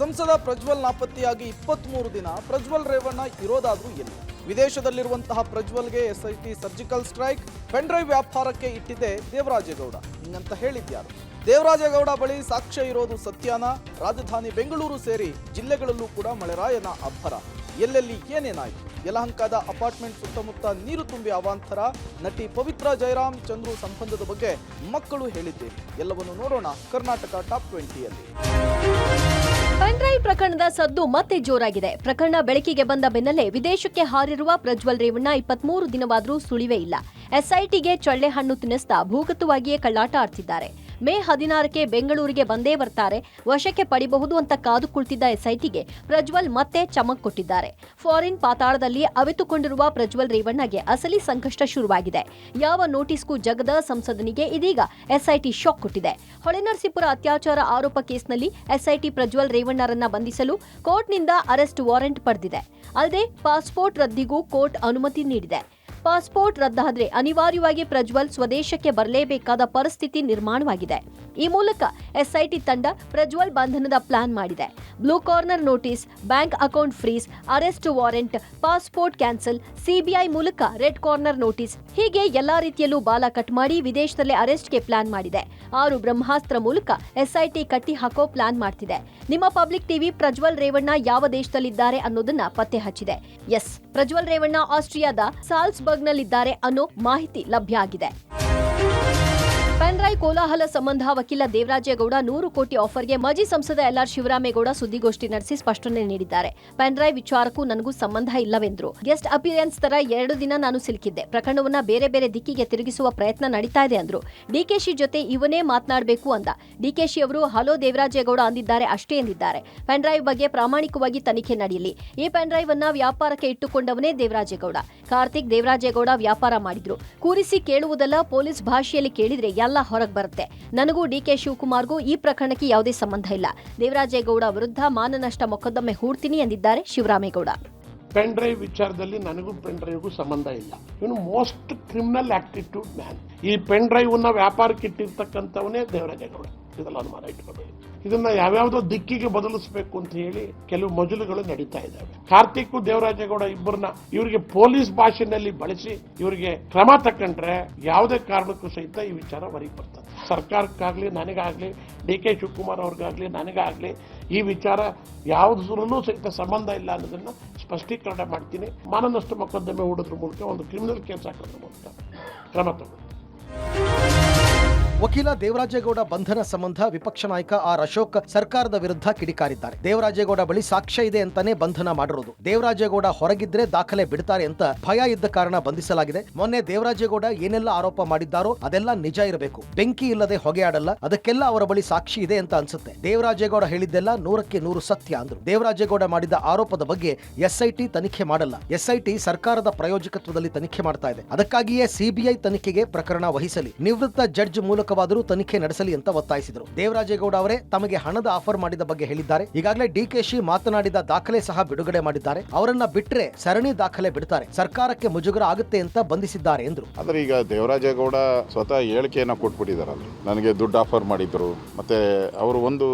ಸಂಸದ ಪ್ರಜ್ವಲ್ ನಾಪತ್ತೆಯಾಗಿ 23 ದಿನ ಪ್ರಜ್ವಲ್ ರೇವಣ್ಣ ಇರೋದಾದ್ರೂ ಎಲ್ಲಿ? ವಿದೇಶದಲ್ಲಿರುವಂತಹ ಪ್ರಜ್ವಲ್ಗೆ ಎಸ್ಐಟಿ ಸರ್ಜಿಕಲ್ ಸ್ಟ್ರೈಕ್, ಪೆನ್ಡ್ರೈವ್ ವ್ಯಾಪಾರಕ್ಕೆ ಇಟ್ಟಿದೆ ದೇವರಾಜೇಗೌಡ. ಹಿಂಗಂತ ಹೇಳಿದ್ಯಾರು? ದೇವರಾಜೇಗೌಡ ಬಳಿ ಸಾಕ್ಷ್ಯ ಇರೋದು ಸತ್ಯಾನ? ರಾಜಧಾನಿ ಬೆಂಗಳೂರು ಸೇರಿ ಜಿಲ್ಲೆಗಳಲ್ಲೂ ಕೂಡ ಮಳೆರಾಯನ ಅಬ್ಬರ. ಎಲ್ಲೆಲ್ಲಿ ಏನೇನಾಯಿತು? ಯಲಹಂಕದ ಅಪಾರ್ಟ್ಮೆಂಟ್ ಸುತ್ತಮುತ್ತ ನೀರು ತುಂಬಿ ಅವಾಂತರ. ನಟಿ ಪವಿತ್ರ ಜಯರಾಮ್ ಚಂದ್ರು ಸಂಬಂಧದ ಬಗ್ಗೆ ಮಕ್ಕಳು ಹೇಳಿದ್ದೇನೆ. ಎಲ್ಲವನ್ನು ನೋಡೋಣ ಕರ್ನಾಟಕ ಟಾಪ್ 20ಯಲ್ಲಿ. ಪೆನ್ಡ್ರೈವ್ ಪ್ರಕರಣದ ಸದ್ದು ಮತ್ತೆ ಜೋರಾಗಿದೆ. ಪ್ರಕರಣ ಬೆಳಕಿಗೆ ಬಂದ ಬೆನ್ನಲ್ಲೇ ವಿದೇಶಕ್ಕೆ ಹಾರಿರುವ ಪ್ರಜ್ವಲ್ ರೇವಣ್ಣ 23 ದಿನವಾದರೂ ಸುಳಿವೇ ಇಲ್ಲ. ಎಸ್ಐಟಿಗೆ ಚಳ್ಳೆ ಹಣ್ಣು ತಿನ್ನಿಸ್ತಾ ಭೂಗತವಾಗಿಯೇ ಕಳ್ಳಾಟ ಆಡ್ತಿದ್ದಾರೆ. ಮೇ 16ಕ್ಕೆ ಬೆಂಗಳೂರಿಗೆ ಬಂದೇ ಬರ್ತಾರೆ, ವಶಕ್ಕೆ ಪಡಿಬಹುದು ಅಂತ ಕಾದು ಕುಳಿತಿದ್ದ ಎಸ್ಐಟಿಗೆ ಪ್ರಜ್ವಲ್ ಮತ್ತೆ ಚಮಕ್ ಕೊಟ್ಟಿದ್ದಾರೆ. ಫಾರಿನ್ ಪಾತಾಳದಲ್ಲಿ ಅವಿತುಕೊಂಡಿರುವ ಪ್ರಜ್ವಲ್ ರೇವಣ್ಣಗೆ ಅಸಲಿ ಸಂಕಷ್ಟ ಶುರುವಾಗಿದೆ. ಯಾವ ನೋಟಿಸ್ಗೂ ಜಗದ ಸಂಸದನಿಗೆ ಇದೀಗ ಎಸ್ಐಟಿ ಶಾಕ್ ಕೊಟ್ಟಿದೆ. ಹೊಳೆನರಸೀಪುರ ಅತ್ಯಾಚಾರ ಆರೋಪ ಕೇಸ್ನಲ್ಲಿ ಎಸ್ಐಟಿ ಪ್ರಜ್ವಲ್ ರೇವಣ್ಣರನ್ನ ಬಂಧಿಸಲು ಕೋರ್ಟ್ನಿಂದ ಅರೆಸ್ಟ್ ವಾರೆಂಟ್ ಪಡೆದಿದೆ. ಅಲ್ಲದೆ ಪಾಸ್ಪೋರ್ಟ್ ರದ್ದಿಗೂ ಕೋರ್ಟ್ ಅನುಮತಿ ನೀಡಿದೆ. ಪಾಸ್ಪೋರ್ಟ್ ರದ್ದಾದ್ರೆ ಅನಿವಾರ್ಯವಾಗಿ ಪ್ರಜ್ವಲ್ ಸ್ವದೇಶಕ್ಕೆ ಬರಲೇಬೇಕಾದ ಪರಿಸ್ಥಿತಿ ನಿರ್ಮಾಣವಾಗಿದೆ. ಈ ಮೂಲಕ ಎಸ್ಐಟಿ ತಂಡ ಪ್ರಜ್ವಲ್ ಬಂಧನದ ಪ್ಲಾನ್ ಮಾಡಿದೆ. Blue corner notice, bank account freeze, arrest warrant, passport cancel, CBI ಮೂಲಕ ರೆಡ್ ಕಾರ್ನರ್ ನೋಟಿಸ್, ಹೀಗೆ ಎಲ್ಲಾ ರೀತಿಯಲ್ಲೂ ಬಾಲ ಕಟ್ ಮಾಡಿ ವಿದೇಶದಲ್ಲೇ ಅರೆಸ್ಟ್ಗೆ ಪ್ಲಾನ್ ಮಾಡಿದೆ. 6 ಬ್ರಹ್ಮಾಸ್ತ್ರ ಮೂಲಕ ಎಸ್ಐಟಿ ಕಟ್ಟಿ ಹಾಕೋ ಪ್ಲಾನ್ ಮಾಡ್ತಿದೆ. ನಿಮ್ಮ ಪಬ್ಲಿಕ್ ಟಿವಿ ಪ್ರಜ್ವಲ್ ರೇವಣ್ಣ ಯಾವ ದೇಶದಲ್ಲಿದ್ದಾರೆ ಅನ್ನೋದನ್ನ ಪತ್ತೆ ಹಚ್ಚಿದೆ. ಎಸ್, ಪ್ರಜ್ವಲ್ ರೇವಣ್ಣ ಆಸ್ಟ್ರಿಯಾದ ಸಾಲ್ಸ್ಬರ್ಗ್ನಲ್ಲಿದ್ದಾರೆ ಅನ್ನೋ ಮಾಹಿತಿ ಲಭ್ಯ ಆಗಿದೆ. ಪೆನ್ಡ್ರೈವ್ ಕೋಲಾಹಲ ಸಂಬಂಧ ವಕೀಲ ದೇವರಾಜೇಗೌಡ 100 ಕೋಟಿ ಆಫರ್ಗೆ ಮಾಜಿ ಸಂಸದ ಎಲ್ಆರ್ ಶಿವರಾಮೇಗೌಡ ಸುದ್ದಿಗೋಷ್ಠಿ ನಡೆಸಿ ಸ್ಪಷ್ಟನೆ ನೀಡಿದ್ದಾರೆ. ಪೆನ್ಡ್ರೈವ್ ವಿಚಾರಕ್ಕೂ ನನಗೂ ಸಂಬಂಧ ಇಲ್ಲವೆಂದ್ರು. ಗೆಸ್ಟ್ ಅಪಿಯರೆನ್ಸ್ ತರ 2 ದಿನ ನಾನು ಸಿಲುಕಿದ್ದೆ. ಪ್ರಕರಣವನ್ನ ಬೇರೆ ಬೇರೆ ದಿಕ್ಕಿಗೆ ತಿರುಗಿಸುವ ಪ್ರಯತ್ನ ನಡೀತಾ ಇದೆ ಅಂದ್ರು. ಡಿಕೆಶಿ ಜೊತೆ ಇವನೇ ಮಾತನಾಡಬೇಕು ಅಂದ. ಡಿಕೆಶಿ ಅವರು ಹಲೋ ದೇವರಾಜೇಗೌಡ ಅಂದಿದ್ದಾರೆ ಅಷ್ಟೇ ಎಂದಿದ್ದಾರೆ. ಪೆನ್ಡ್ರೈವ್ ಬಗ್ಗೆ ಪ್ರಾಮಾಣಿಕವಾಗಿ ತನಿಖೆ ನಡೆಯಲಿ. ಈ ಪೆನ್ಡ್ರೈವ್ ಅನ್ನ ವ್ಯಾಪಾರಕ್ಕೆ ಇಟ್ಟುಕೊಂಡವನೇ ದೇವರಾಜೇಗೌಡ. ಕಾರ್ತಿಕ್ ದೇವರಾಜೇಗೌಡ ವ್ಯಾಪಾರ ಮಾಡಿದ್ರು. ಕೂರಿಸಿ ಕೇಳುವುದಲ್ಲ, ಪೊಲೀಸ್ ಭಾಷೆಯಲ್ಲಿ ಕೇಳಿದ್ರೆ ಎಲ್ಲ ಹೊರಗೆ ಬರುತ್ತೆ. ನನಗೂ ಡಿಕೆ ಶಿವಕುಮಾರ್ಗೂ ಈ ಪ್ರಕರಣಕ್ಕೆ ಯಾವುದೇ ಸಂಬಂಧ ಇಲ್ಲ. ದೇವರಾಜೇಗೌಡ ವಿರುದ್ಧ ಮಾನನಷ್ಟ ಮೊಕದ್ದಮೆ ಹೂಡ್ತೀನಿ ಎಂದಿದ್ದಾರೆ ಶಿವರಾಮೇಗೌಡ. ಪೆನ್ ಡ್ರೈವ್ ವಿಚಾರದಲ್ಲಿ ನನಗೂ ಪೆನ್ ಡ್ರೈವ್ಗೂ ಸಂಬಂಧ ಇಲ್ಲ. ಇವನು ಮೋಸ್ಟ್ ಕ್ರಿಮಿನಲ್ ಆಕ್ಟಿಟ್ಯೂಡ್ ಮ್ಯಾನ್. ಈ ಪೆನ್ ಡ್ರೈವ್ ನ ವ್ಯಾಪಾರಕ್ಕೆ ಇಟ್ಟಿರ್ತಕ್ಕಂಥವನೇ ದೇವರಾಜೇಗೌಡ. ಇದೆಲ್ಲ ಅನುಮಾನ ಇಟ್ಕೋಬೇಡಿ. ಇದನ್ನ ಯಾವ್ಯಾವ್ದೋ ದಿಕ್ಕಿಗೆ ಬದಲಿಸಬೇಕು ಅಂತ ಹೇಳಿ ಕೆಲವು ಮಜಲುಗಳು ನಡೀತಾ ಇದ್ದಾವೆ. ಕಾರ್ತಿಕ್ ದೇವರಾಜೇಗೌಡ ಇಬ್ಬರನ್ನ ಇವರಿಗೆ ಪೊಲೀಸ್ ಭಾಷೆನಲ್ಲಿ ಬಳಸಿ ಇವರಿಗೆ ಕ್ರಮ ತಕೊಂಡ್ರೆ ಯಾವುದೇ ಕಾರಣಕ್ಕೂ ಸಹಿತ ಈ ವಿಚಾರ ಹೊರಗೆ ಬರ್ತದೆ. ಸರ್ಕಾರಕ್ಕಾಗ್ಲಿ, ನನಗಾಗ್ಲಿ, ಡಿಕೆ ಶಿವಕುಮಾರ್ ಅವ್ರಿಗಾಗ್ಲಿ, ನನಗಾಗ್ಲಿ ಈ ವಿಚಾರ ಯಾವುದೂ ಸಹಿತ ಸಂಬಂಧ ಇಲ್ಲ ಅನ್ನೋದನ್ನ ಸ್ಪಷ್ಟೀಕರಣ ಮಾಡ್ತೀನಿ. ಮಾನನಷ್ಟ ಮೊಕದ್ದಮೆ ಹೂಡೋದ್ರ ಮೂಲಕ, ಒಂದು ಕ್ರಿಮಿನಲ್ ಕೇಸ್ ಹಾಕೋದ್ರ ಮೂಲಕ ಕ್ರಮ ತಗೊಂಡು. ವಕೀಲ ದೇವರಾಜೇಗೌಡ ಬಂಧನ ಸಂಬಂಧ ವಿಪಕ್ಷ ನಾಯಕ ಆರ್ ಅಶೋಕ್ ಸರ್ಕಾರದ ವಿರುದ್ಧ ಕಿಡಿಕಾರಿದ್ದಾರೆ. ದೇವರಾಜೇಗೌಡ ಬಳಿ ಸಾಕ್ಷ್ಯ ಇದೆ ಅಂತಾನೆ ಬಂಧನ ಮಾಡಿರೋದು. ದೇವರಾಜೇಗೌಡ ಹೊರಗಿದ್ರೆ ದಾಖಲೆ ಬಿಡ್ತಾರೆ ಅಂತ ಭಯ ಇದ್ದ ಕಾರಣ ಬಂಧಿಸಲಾಗಿದೆ. ಮೊನ್ನೆ ದೇವರಾಜೇಗೌಡ ಏನೆಲ್ಲ ಆರೋಪ ಮಾಡಿದ್ದಾರೋ ಅದೆಲ್ಲ ನಿಜ ಇರಬೇಕು. ಬೆಂಕಿ ಇಲ್ಲದೆ ಹೊಗೆ ಆಡಲ್ಲ, ಅದಕ್ಕೆಲ್ಲ ಅವರ ಬಳಿ ಸಾಕ್ಷಿ ಇದೆ ಅಂತ ಅನ್ಸುತ್ತೆ. ದೇವರಾಜೇಗೌಡ ಹೇಳಿದ್ದೆಲ್ಲ 100ಕ್ಕೆ 100 ಸತ್ಯ ಅಂದ್ರು. ದೇವರಾಜೇಗೌಡ ಮಾಡಿದ ಆರೋಪದ ಬಗ್ಗೆ ಎಸ್ಐಟಿ ತನಿಖೆ ಮಾಡಲ್ಲ. ಎಸ್ಐಟಿ ಸರ್ಕಾರದ ಪ್ರಾಯೋಜಕತ್ವದಲ್ಲಿ ತನಿಖೆ ಮಾಡ್ತಾ ಇದೆ. ಅದಕ್ಕಾಗಿಯೇ ಸಿಬಿಐ ತನಿಖೆಗೆ ಪ್ರಕರಣ ವಹಿಸಲಿ, ನಿವೃತ್ತ ಜಡ್ಜ್ ಮೂಲಕ ತನಿಖೆ ನಡೆಸಲಿ ಅಂತ ಒತ್ತಾಯಿಸಿದರು. ದೇವರಾಜೇಗೌಡ ಅವರೇ ತಮಗೆ ಹಣದ ಆಫರ್ ಮಾಡಿದ ಬಗ್ಗೆ ಹೇಳಿದ್ದಾರೆ. ಈಗಾಗಲೇ ಡಿಕೆಶಿ ಮಾತನಾಡಿದ ದಾಖಲೆ ಸಹ ಬಿಡುಗಡೆ ಮಾಡಿದ್ದಾರೆ. ಅವರನ್ನ ಬಿಟ್ರೆ ಸರಣಿ ದಾಖಲೆ ಬಿಡ್ತಾರೆ, ಸರ್ಕಾರಕ್ಕೆ ಮುಜುಗರ ಆಗುತ್ತೆ ಅಂತ ಬಂಧಿಸಿದ್ದಾರೆ ಎಂದರು. ಆದ್ರೆ ಈಗ ದೇವರಾಜೇಗೌಡ ಸ್ವತಃ ಹೇಳಿಕೆಯನ್ನ ಕೊಟ್ಬಿಟ್ಟಿದಾರಲ್ಲ, ನನಗೆ ದುಡ್ಡು ಆಫರ್ ಮಾಡಿದ್ರು, ಮತ್ತೆ ಅವರು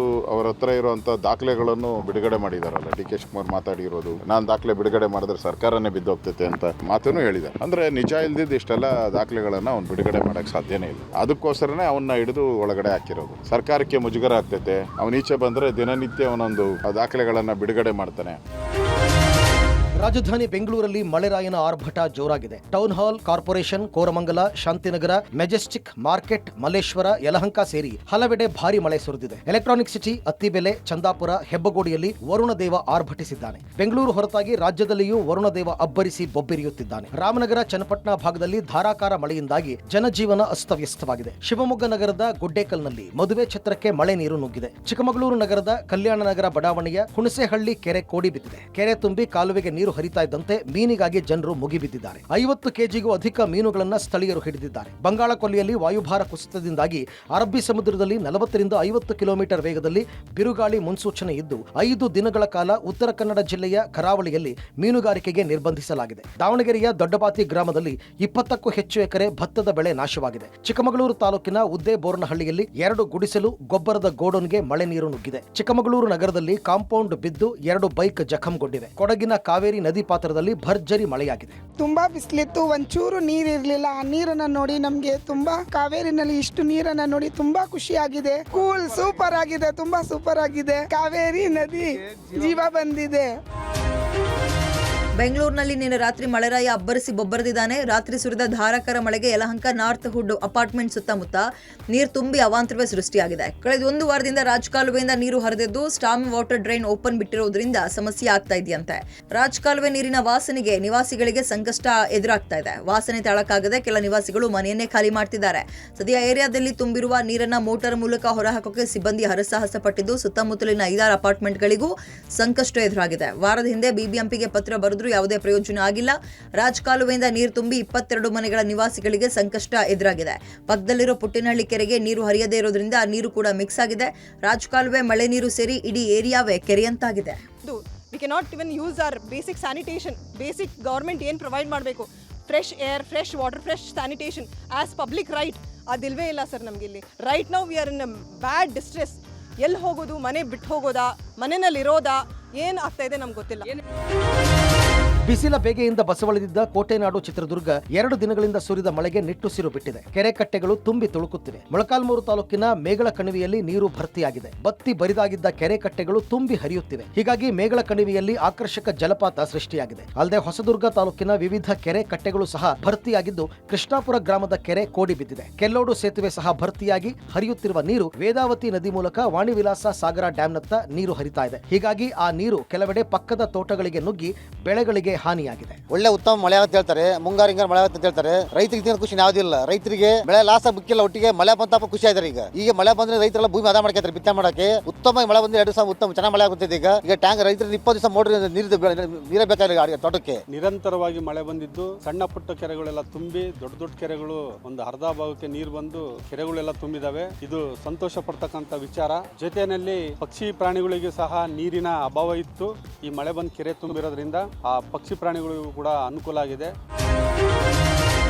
ಅವರ ಹತ್ರ ಇರುವಂತ ದಾಖಲೆಗಳನ್ನು ಬಿಡುಗಡೆ ಮಾಡಿದಾರಲ್ಲ. ಡಿಕೆ ಶಿವಕುಮಾರ್ ಮಾತಾಡಿರೋದು, ನಾನು ದಾಖಲೆ ಬಿಡುಗಡೆ ಮಾಡಿದ್ರೆ ಸರ್ಕಾರನೇ ಬಿದ್ದೋಗ್ತೈತೆ ಅಂತ ಮಾತನ್ನು ಹೇಳಿದ್ದಾರೆ. ಅಂದ್ರೆ ನಿಜ ಇಲ್ದಿದ್ದು ಇಷ್ಟೆಲ್ಲ ದಾಖಲೆಗಳನ್ನ ಅವ್ನು ಬಿಡುಗಡೆ ಮಾಡಕ್ ಸಾಧ್ಯನೇ ಇಲ್ಲ. ಅದಕ್ಕೋಸ್ಕರನೇ ಅವನ್ನ ಹಿಡಿದು ಒಳಗಡೆ ಹಾಕಿರೋದು. ಸರ್ಕಾರಕ್ಕೆ ಮುಜುಗರ ಆಗ್ತೈತೆ. ಅವನ ಈಚೆ ಬಂದ್ರೆ ದಿನನಿತ್ಯ ಅವನೊಂದು ದಾಖಲೆಗಳನ್ನ ಬಿಡುಗಡೆ ಮಾಡ್ತಾನೆ. ರಾಜಧಾನಿ ಬೆಂಗಳೂರಲ್ಲಿ ಮಳೆರಾಯನ ಆರ್ಭಟ ಜೋರಾಗಿದೆ. Town Hall, corporation, Koramangala, Shantinagar, Majestic, market, Malleshwara, Yelahanka ಸೇರಿ ಹಲವೆಡೆ ಭಾರಿ ಮಳೆ ಸುರಿದಿದೆ. ಎಲೆಕ್ಟ್ರಾನಿಕ್ ಸಿಟಿ, ಅತ್ತಿಬೆಲೆ, ಚಂದಾಪುರ, ಹೆಬ್ಬಗೋಡಿಯಲ್ಲಿ ವರುಣದೇವ ಆರ್ಭಟಿಸಿದ್ದಾನೆ. ಬೆಂಗಳೂರು ಹೊರತಾಗಿ ರಾಜ್ಯದಲ್ಲಿಯೂ ವರುಣದೇವ ಅಬ್ಬರಿಸಿ ಬೊಬ್ಬಿರಿಯುತ್ತಿದ್ದಾನೆ. ರಾಮನಗರ, ಚನ್ನಪಟ್ಟಣ ಭಾಗದಲ್ಲಿ ಧಾರಾಕಾರ ಮಳೆಯಿಂದಾಗಿ ಜನಜೀವನ ಅಸ್ತವ್ಯಸ್ತವಾಗಿದೆ. ಶಿವಮೊಗ್ಗ ನಗರದ ಗುಡ್ಡೇಕಲ್ನಲ್ಲಿ ಮದುವೆ ಛತ್ರಕ್ಕೆ ಮಳೆ ನೀರು ನುಗ್ಗಿದೆ. ಚಿಕ್ಕಮಗಳೂರು ನಗರದ ಕಲ್ಯಾಣ ನಗರ ಬಡಾವಣೆಯ ಹುಣಸೆಹಳ್ಳಿ ಕೆರೆ ಕೋಡಿ ಬಿದ್ದಿದೆ. ಕೆರೆ ತುಂಬಿ ಕಾಲುವೆಗೆ ನೀರು ನೀರು ಹರಿತಾ ಇದ್ದಂತೆ ಮೀನಿಗಾಗಿ ಜನರು ಮುಗಿಬಿದ್ದಿದ್ದಾರೆ. 50 ಕೆಜಿಗೂ ಅಧಿಕ ಮೀನುಗಳನ್ನ ಸ್ಥಳೀಯರು ಹಿಡಿದಿದ್ದಾರೆ. ಬಂಗಾಳ ಕೊಲ್ಲಿಯಲ್ಲಿ ವಾಯುಭಾರ ಕುಸಿತದಿಂದಾಗಿ ಅರಬ್ಬಿ ಸಮುದ್ರದಲ್ಲಿ 40 ರಿಂದ 50 ಕಿಲೋಮೀಟರ್ ವೇಗದಲ್ಲಿ ಬಿರುಗಾಳಿ ಮುನ್ಸೂಚನೆ ಇದ್ದು 5 ದಿನಗಳ ಕಾಲ ಉತ್ತರ ಕನ್ನಡ ಜಿಲ್ಲೆಯ ಕರಾವಳಿಯಲ್ಲಿ ಮೀನುಗಾರಿಕೆಗೆ ನಿರ್ಬಂಧಿಸಲಾಗಿದೆ. ದಾವಣಗೆರೆಯ ದೊಡ್ಡಬಾತಿ ಗ್ರಾಮದಲ್ಲಿ 20ಕ್ಕೂ ಹೆಚ್ಚು ಎಕರೆ ಭತ್ತದ ಬೆಳೆ ನಾಶವಾಗಿದೆ. ಚಿಕ್ಕಮಗಳೂರು ತಾಲೂಕಿನ ಉದ್ದೇಬೋರ್ನಹಳ್ಳಿಯಲ್ಲಿ 2 ಗುಡಿಸಲು ಗೊಬ್ಬರದ ಗೋಡೌನ್ಗೆ ಮಳೆ ನೀರು ನುಗ್ಗಿದೆ. ಚಿಕ್ಕಮಗಳೂರು ನಗರದಲ್ಲಿ ಕಾಂಪೌಂಡ್ ಬಿದ್ದು 2 ಬೈಕ್ ಜಖಂಗೊಂಡಿವೆ. ಕೊಡಗಿನ ಕಾವೇರಿ ನದಿ ಪಾತ್ರದಲ್ಲಿ ಭರ್ಜರಿ ಮಳೆಯಾಗಿದೆ. ತುಂಬಾ ಬಿಸಿಲಿತ್ತು, ಒಂಚೂರು ನೀರಿರ್ಲಿಲ್ಲ. ಆ ನೀರನ್ನ ನೋಡಿ ನಮ್ಗೆ ತುಂಬಾ, ಕಾವೇರಿನಲ್ಲಿ ಇಷ್ಟು ನೀರನ್ನ ನೋಡಿ ತುಂಬಾ ಖುಷಿ ಆಗಿದೆ. ಕೂಲ್ ಸೂಪರ್ ಆಗಿದೆ, ತುಂಬಾ ಸೂಪರ್ ಆಗಿದೆ. ಕಾವೇರಿ ನದಿ ಜೀವ ಬಂದಿದೆ. ಬೆಂಗಳೂರಿನಲ್ಲಿ ನಿನ್ನೆ ರಾತ್ರಿ ಮಳೆರಾಯ ಅಬ್ಬರಿಸಿ ಬೊಬ್ಬರದಿದ್ದಾನೆ. ರಾತ್ರಿ ಸುರಿದ ಧಾರಾಕಾರ ಮಳೆಗೆ ಯಲಹಂಕ ನಾರ್ತ್ ಹುಡ್ ಅಪಾರ್ಟ್ಮೆಂಟ್ ಸುತ್ತಮುತ್ತ ನೀರು ತುಂಬಿ ಅವಾಂತರವೇ ಸೃಷ್ಟಿಯಾಗಿದೆ. ಕಳೆದ 1 ವಾರದಿಂದ ರಾಜಕಾಲುವೆಯಿಂದ ನೀರು ಹರಿದಿದ್ದು ಸ್ಟಾರ್ಮ್ ವಾಟರ್ ಡ್ರೈನ್ ಓಪನ್ ಬಿಟ್ಟಿರೋದ್ರಿಂದ ಸಮಸ್ಯೆ ಆಗ್ತಾ ಇದೆಯಂತೆ. ರಾಜಕಾಲುವೆ ನೀರಿನ ವಾಸನೆಗೆ ನಿವಾಸಿಗಳಿಗೆ ಸಂಕಷ್ಟ ಎದುರಾಗ್ತಾ ಇದೆ. ವಾಸನೆ ತಾಳಕ್ಕಾಗದೆ ಕೆಲ ನಿವಾಸಿಗಳು ಮನೆಯನ್ನೇ ಖಾಲಿ ಮಾಡ್ತಿದ್ದಾರೆ. ಸದ್ಯ ಏರಿಯಾದಲ್ಲಿ ತುಂಬಿರುವ ನೀರನ್ನ ಮೋಟಾರ್ ಮೂಲಕ ಹೊರಹಾಕೋಕೆ ಸಿಬ್ಬಂದಿ ಹರಸಾಹಸ ಪಟ್ಟಿದ್ದು ಸುತ್ತಮುತ್ತಲಿನ 5-6 ಅಪಾರ್ಟ್ಮೆಂಟ್ಗಳಿಗೂ ಸಂಕಷ್ಟ ಎದುರಾಗಿದೆ. ವಾರದ ಹಿಂದೆ ಬಿಬಿಎಂಪಿಗೆ ಪತ್ರ ಬರೆದ್ರು ಯಾವುದೇ ಪ್ರಯೋಜನ ಆಗಿಲ್ಲ. ರಾಜಕಾಲುವೆಯಿಂದ ನೀರು ತುಂಬಿ 22 ಮನೆಗಳ ನಿವಾಸಿಗಳಿಗೆ ಸಂಕಷ್ಟ ಎದುರಾಗಿದೆ. ಪಕ್ಕದಲ್ಲಿರೋ ಪುಟ್ಟಿನಹಳ್ಳಿ ಕೆರೆಗೆ ನೀರು ಹರಿಯದೇ ಇರೋದ್ರಿಂದ ಆ ನೀರು ಕೂಡ ಮಿಕ್ಸ್ ಆಗಿದೆ. ರಾಜಕಾಲುವೆ ಮಳೆ ನೀರು ಸೇರಿ ಇಡೀ ಏರಿಯಾವೇ ಕೆರೆಯಂತಾಗಿದೆ. We cannot even use our basic sanitation. Basic government ಏನು ಪ್ರೊವೈಡ್ ಮಾಡಬೇಕು, fresh air, fresh water, fresh sanitation as public right, ಅದಿಲ್ವೇ ಇಲ್ಲ ಸರ್ ನಮ್ಗೆ ಇಲ್ಲಿ. Right now we are in bad distress. ಎಲ್ಲಿ ಹೋಗೋದು, ಮನೆ ಬಿಟ್ಟು ಹೋಗೋದಾ, ಮನೆಯಲ್ಲಿ ಇರೋದಾ, ಏನು ಆಗ್ತಾ ಇದೆ ನಮ್ಗೆ ಗೊತ್ತಿಲ್ಲ. ಬಿಸಿಲ ಬೇಗೆಯಿಂದ ಬಸವಳಿದಿದ್ದ ಕೋಟೆನಾಡು ಚಿತ್ರದುರ್ಗ 2 ದಿನಗಳಿಂದ ಸುರಿದ ಮಳೆಗೆ ನಿಟ್ಟುಸಿರು ಬಿಟ್ಟಿದೆ. ಕೆರೆ ಕಟ್ಟೆಗಳು ತುಂಬಿ ತುಳುಕುತ್ತಿವೆ. ಮೊಳಕಾಲ್ಮೂರು ತಾಲೂಕಿನ ಮೇಗಳ ಕಣಿವೆಯಲ್ಲಿ ನೀರು ಭರ್ತಿಯಾಗಿದೆ. ಬತ್ತಿ ಬರಿದಾಗಿದ್ದ ಕೆರೆ ಕಟ್ಟೆಗಳು ತುಂಬಿ ಹರಿಯುತ್ತಿವೆ. ಹೀಗಾಗಿ ಮೇಗಳ ಕಣಿವೆಯಲ್ಲಿ ಆಕರ್ಷಕ ಜಲಪಾತ ಸೃಷ್ಟಿಯಾಗಿದೆ. ಅಲ್ಲದೆ ಹೊಸದುರ್ಗ ತಾಲೂಕಿನ ವಿವಿಧ ಕೆರೆ ಕಟ್ಟೆಗಳು ಸಹ ಭರ್ತಿಯಾಗಿದ್ದು ಕೃಷ್ಣಾಪುರ ಗ್ರಾಮದ ಕೆರೆ ಕೋಡಿ ಬಿದ್ದಿದೆ. ಕೆಲ್ಲೋಡು ಸೇತುವೆ ಸಹ ಭರ್ತಿಯಾಗಿ ಹರಿಯುತ್ತಿರುವ ನೀರು ವೇದಾವತಿ ನದಿ ಮೂಲಕ ವಾಣಿವಿಲಾಸ ಸಾಗರ ಡ್ಯಾಂನತ್ತ ನೀರು ಹರಿತಾ ಇದೆ. ಹೀಗಾಗಿ ಆ ನೀರು ಕೆಲವೆಡೆ ಪಕ್ಕದ ತೋಟಗಳಿಗೆ ನುಗ್ಗಿ ಬೆಳೆಗಳಿಗೆ ಹಾನಿಯಾಗಿದೆ. ಒಳ್ಳೆ ಉತ್ತಮ ಮಳೆ ಆಗುತ್ತೆ ಹೇಳ್ತಾರೆ, ಮುಂಗಾರು ಹಿಂಗಾರು ಮಳೆ ಆಗುತ್ತೆ ಅಂತ ಹೇಳ್ತಾರೆ. ರೈತರಿಗೆ ಖುಷಿ ಯಾವುದಿಲ್ಲ. ರೈತರಿಗೆ ಬೆಳೆ ಲಾಸ್ ಮುಖ್ಯ, ಒಟ್ಟಿಗೆ ಮಳೆ ಬಂತಪ್ಪ ಖುಷಿ ಆಯ್ತಾರೆ. ಈಗ ಮಳೆ ಬಂದ್ರೆ ರೈತರೆಲ್ಲ ಭೂಮಿ ಆದ ಮಾಡ್ತಾರೆ, ಬಿತ್ತನೆ ಮಾಡಕ್ಕೆ ಉತ್ತಮ ಮಳೆ ಬಂದ್ರೆ 2 ದಿವಸ ಉತ್ತಮ ಚೆನ್ನಾಗಿ ಮಳೆ ಆಗುತ್ತೆ. ಈಗ ಟ್ಯಾಂಕ್ ರೈತರಿಗೆ 20 ದಿವಸ ಮೋಟರ್ ನೀರೇ ಬೇಕಾಗಿಲ್ಲ ತೋಟಕ್ಕೆ. ನಿರಂತರವಾಗಿ ಮಳೆ ಬಂದಿದ್ದು ಸಣ್ಣ ಪುಟ್ಟ ಕೆರೆಗಳೆಲ್ಲ ತುಂಬಿ ದೊಡ್ಡ ಕೆರೆಗಳು ಒಂದು ಅರ್ಧ ಭಾಗಕ್ಕೆ ನೀರು ಬಂದು ಕೆರೆಗಳೆಲ್ಲ ತುಂಬಿದಾವೆ. ಇದು ಸಂತೋಷ ಪಡ್ತಕ್ಕಂಥ ವಿಚಾರ. ಜೊತೆಯಲ್ಲಿ ಪಕ್ಷಿ ಪ್ರಾಣಿಗಳಿಗೆ ಸಹ ನೀರಿನ ಅಭಾವ ಇತ್ತು. ಈ ಮಳೆ ಬಂದು ಕೆರೆ ತುಂಬಿರೋದ್ರಿಂದ ಆ ಪಕ್ಷಿ ಪ್ರಾಣಿಗಳಿಗೂ ಕೂಡ ಅನುಕೂಲ ಆಗಿದೆ.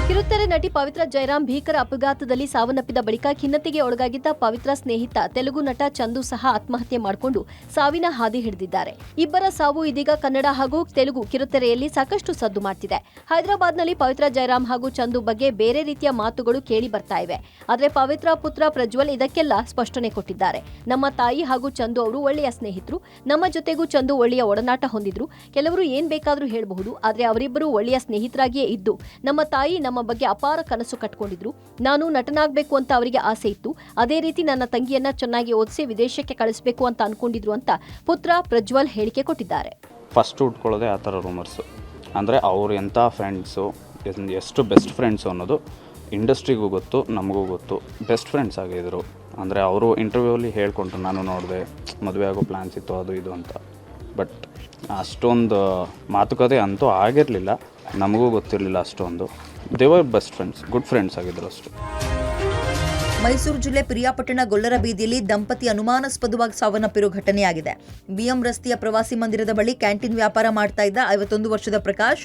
ಕಿರುತೆರೆ ನಟಿ ಪವಿತ್ರ ಜಯರಾಮ್ ಭೀಕರ ಅಪಘಾತದಲ್ಲಿ ಸಾವನ್ನಪ್ಪಿದ ಬಳಿಕ ಖಿನ್ನತೆಗೆ ಒಳಗಾಗಿದ್ದ ಪವಿತ್ರ ಸ್ನೇಹಿತ ತೆಲುಗು ನಟ ಚಂದು ಸಹ ಆತ್ಮಹತ್ಯೆ ಮಾಡಿಕೊಂಡು ಸಾವಿನ ಹಾದಿ ಹಿಡಿದಿದ್ದಾರೆ. ಇಬ್ಬರ ಸಾವು ಇದೀಗ ಕನ್ನಡ ಹಾಗೂ ತೆಲುಗು ಕಿರುತೆರೆಯಲ್ಲಿ ಸಾಕಷ್ಟು ಸದ್ದು ಮಾಡ್ತಿದೆ. ಹೈದರಾಬಾದ್ನಲ್ಲಿ ಪವಿತ್ರ ಜಯರಾಮ್ ಹಾಗೂ ಚಂದು ಬಗ್ಗೆ ಬೇರೆ ರೀತಿಯ ಮಾತುಗಳು ಕೇಳಿ ಬರ್ತಾ ಇವೆ. ಆದರೆ ಪವಿತ್ರ ಪುತ್ರ ಪ್ರಜ್ವಲ್ ಇದಕ್ಕೆಲ್ಲ ಸ್ಪಷ್ಟನೆ ಕೊಟ್ಟಿದ್ದಾರೆ. ನಮ್ಮ ತಾಯಿ ಹಾಗೂ ಚಂದು ಅವರು ಒಳ್ಳೆಯ ಸ್ನೇಹಿತರು. ನಮ್ಮ ಜೊತೆಗೂ ಚಂದು ಒಳ್ಳೆಯ ಒಡನಾಟ ಹೊಂದಿದ್ರು. ಕೆಲವರು ಏನ್ ಬೇಕಾದ್ರೂ ಹೇಳಬಹುದು, ಆದರೆ ಅವರಿಬ್ಬರು ಒಳ್ಳೆಯ ಸ್ನೇಹಿತರಾಗಿಯೇ ಇದ್ದು ನಮ್ಮ ತಾಯಿ ನಮ್ಮ ಬಗ್ಗೆ ಅಪಾರ ಕನಸು ಕಟ್ಕೊಂಡಿದ್ರು. ನಾನು ನಟನಾಗಬೇಕು ಅಂತ ಅವರಿಗೆ ಆಸೆ ಇತ್ತು. ಅದೇ ರೀತಿ ನನ್ನ ತಂಗಿಯನ್ನ ಚೆನ್ನಾಗಿ ಓದಿಸಿ ವಿದೇಶಕ್ಕೆ ಕಳಿಸಬೇಕು ಅಂತ ಅನ್ಕೊಂಡಿದ್ರು ಅಂತ ಪುತ್ರ ಪ್ರಜ್ವಲ್ ಹೇಳಿಕೆ ಕೊಟ್ಟಿದ್ದಾರೆ. ಫಸ್ಟ್ ಉಟ್ಕೊಳ್ಳೋದೇ ಆ ಥರ ರೂಮರ್ಸು. ಅಂದರೆ ಅವರು ಎಂಥ ಫ್ರೆಂಡ್ಸು, ಎಷ್ಟು ಬೆಸ್ಟ್ ಫ್ರೆಂಡ್ಸು ಅನ್ನೋದು ಇಂಡಸ್ಟ್ರಿಗೂ ಗೊತ್ತು, ನಮಗೂ ಗೊತ್ತು. ಬೆಸ್ಟ್ ಫ್ರೆಂಡ್ಸ್ ಆಗಿದ್ರು. ಅಂದರೆ ಅವರು ಇಂಟರ್ವ್ಯೂವಲ್ಲಿ ಹೇಳ್ಕೊಂಡ್ರು, ನಾನು ನೋಡಿದೆ ಮದುವೆ ಆಗೋ ಪ್ಲ್ಯಾನ್ಸ್ ಇತ್ತು ಅದು ಇದು ಅಂತ. ಬಟ್ ಅಷ್ಟೊಂದು ಮಾತುಕತೆ ಅಂತೂ ಆಗಿರಲಿಲ್ಲ, ನಮಗೂ ಗೊತ್ತಿರಲಿಲ್ಲ ಅಷ್ಟೊಂದು. ದೇವರ್ ಬೆಸ್ಟ್ ಫ್ರೆಂಡ್ಸ್, ಗುಡ್ ಫ್ರೆಂಡ್ಸ್ ಆಗಿದ್ರು ಅಷ್ಟು. ಮೈಸೂರು ಜಿಲ್ಲೆ ಪಿರಿಯಾಪಟ್ಟಣ ಗೊಲ್ಲರ ಬೀದಿಯಲ್ಲಿ ದಂಪತಿ ಅನುಮಾನಾಸ್ಪದವಾಗಿ ಸಾವನ್ನಪ್ಪಿರುವ ಘಟನೆಯಾಗಿದೆ. ಬಿಎಂ ರಸ್ತೆಯ ಪ್ರವಾಸಿ ಮಂದಿರದ ಬಳಿ ಕ್ಯಾಂಟೀನ್ ವ್ಯಾಪಾರ ಮಾಡ್ತಾ ಇದ್ದ 51 ವರ್ಷದ ಪ್ರಕಾಶ್,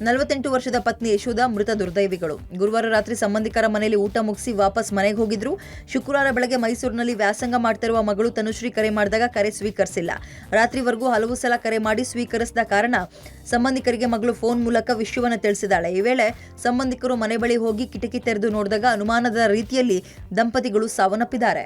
48 ವರ್ಷದ ಪತ್ನಿ ಯಶೋಧ ಮೃತ ದುರ್ದೈವಿಗಳು. ಗುರುವಾರ ರಾತ್ರಿ ಸಂಬಂಧಿಕರ ಮನೆಯಲ್ಲಿ ಊಟ ಮುಗಿಸಿ ವಾಪಸ್ ಮನೆಗೆ ಹೋಗಿದ್ರು. ಶುಕ್ರವಾರ ಬೆಳಗ್ಗೆ ಮೈಸೂರಿನಲ್ಲಿ ವ್ಯಾಸಂಗ ಮಾಡ್ತಿರುವ ಮಗಳು ತನುಶ್ರೀ ಕರೆ ಮಾಡಿದಾಗ ಕರೆ ಸ್ವೀಕರಿಸಿಲ್ಲ. ರಾತ್ರಿವರೆಗೂ ಹಲವು ಸಲ ಕರೆ ಮಾಡಿ ಸ್ವೀಕರಿಸಿದ ಕಾರಣ ಸಂಬಂಧಿಕರಿಗೆ ಮಗಳು ಫೋನ್ ಮೂಲಕ ವಿಷಯವನ್ನು ತಿಳಿಸಿದ್ದಾಳೆ. ಈ ವೇಳೆ ಸಂಬಂಧಿಕರು ಮನೆ ಬಳಿ ಹೋಗಿ ಕಿಟಕಿ ತೆರೆದು ನೋಡಿದಾಗ ಅನುಮಾನದ ರೀತಿಯಲ್ಲಿ ದಂಪತಿಗಳು ಸಾವನ್ನಪ್ಪಿದ್ದಾರೆ.